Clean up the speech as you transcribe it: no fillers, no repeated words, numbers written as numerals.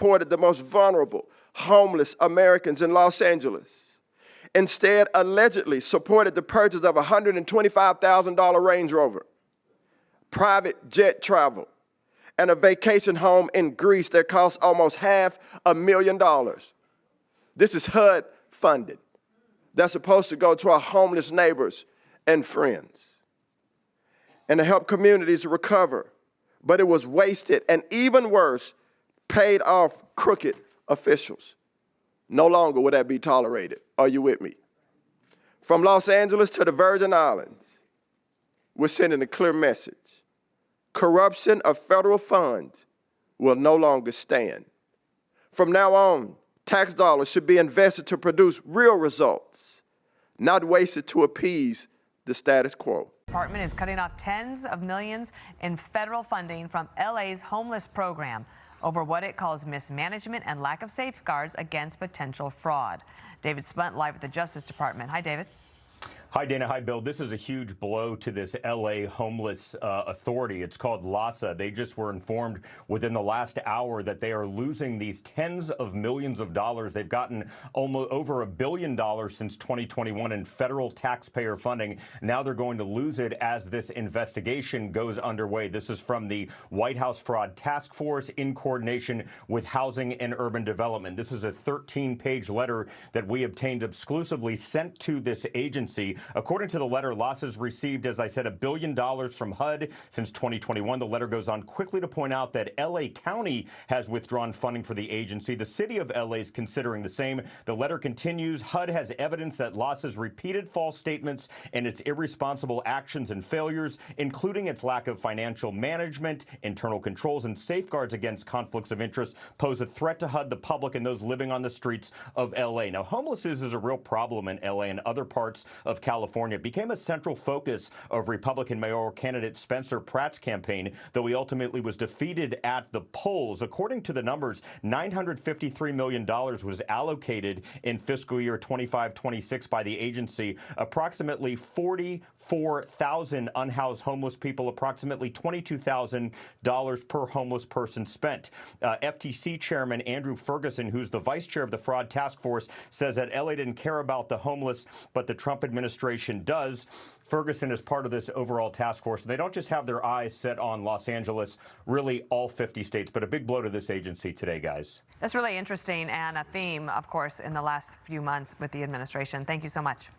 supported the most vulnerable, homeless Americans in Los Angeles. Instead, allegedly supported the purchase of a $125,000 Range Rover, private jet travel, and a vacation home in Greece that cost almost $500,000. This is HUD funded. That's supposed to go to our homeless neighbors and friends and to help communities recover. But it was wasted and, even worse, paid off crooked officials. No longer will that be tolerated. Are you with me? From Los Angeles to the Virgin Islands, we're sending a clear message. Corruption of federal funds will no longer stand. From now on, tax dollars should be invested to produce real results, not wasted to appease the status quo. The department is cutting off tens of millions in federal funding from LA's homeless program over what it calls mismanagement and lack of safeguards against potential fraud. David Spunt live at the Justice Department. Hi, David. Hi, Dana. Hi, Bill. This is a huge blow to this L.A. homeless authority. It's called LAHSA. They just were informed within the last hour that they are losing these tens of millions of dollars. They've gotten almost over $1 billion since 2021 in federal taxpayer funding. Now they're going to lose it as this investigation goes underway. This is from the White House Fraud Task Force in coordination with Housing and Urban Development. This is a 13-page letter that we obtained exclusively sent to this agency. According to the letter, LAHSA's received, as I said, $1 billion from HUD since 2021. The letter goes on quickly to point out that L.A. County has withdrawn funding for the agency. The city of L.A. is considering the same. The letter continues. HUD has evidence that LAHSA's repeated false statements and its irresponsible actions and failures, including its lack of financial management, internal controls, and safeguards against conflicts of interest, pose a threat to HUD, the public, and those living on the streets of L.A. Now, homelessness is a real problem in L.A. and other parts of California. It became a central focus of Republican mayoral candidate Spencer Pratt's campaign, though he ultimately was defeated at the polls. According to the numbers, $953 million was allocated in fiscal year 25-26 by the agency. Approximately 44,000 unhoused homeless people, approximately $22,000 per homeless person spent. FTC Chairman Andrew Ferguson, who's the vice chair of the Fraud Task Force, says that LA didn't care about the homeless, but the Trump administration does. Ferguson is part of this overall task force. They don't just have their eyes set on Los Angeles, really all 50 states, but a big blow to this agency today, guys. That's really interesting and a theme, of course, in the last few months with the administration. Thank you so much.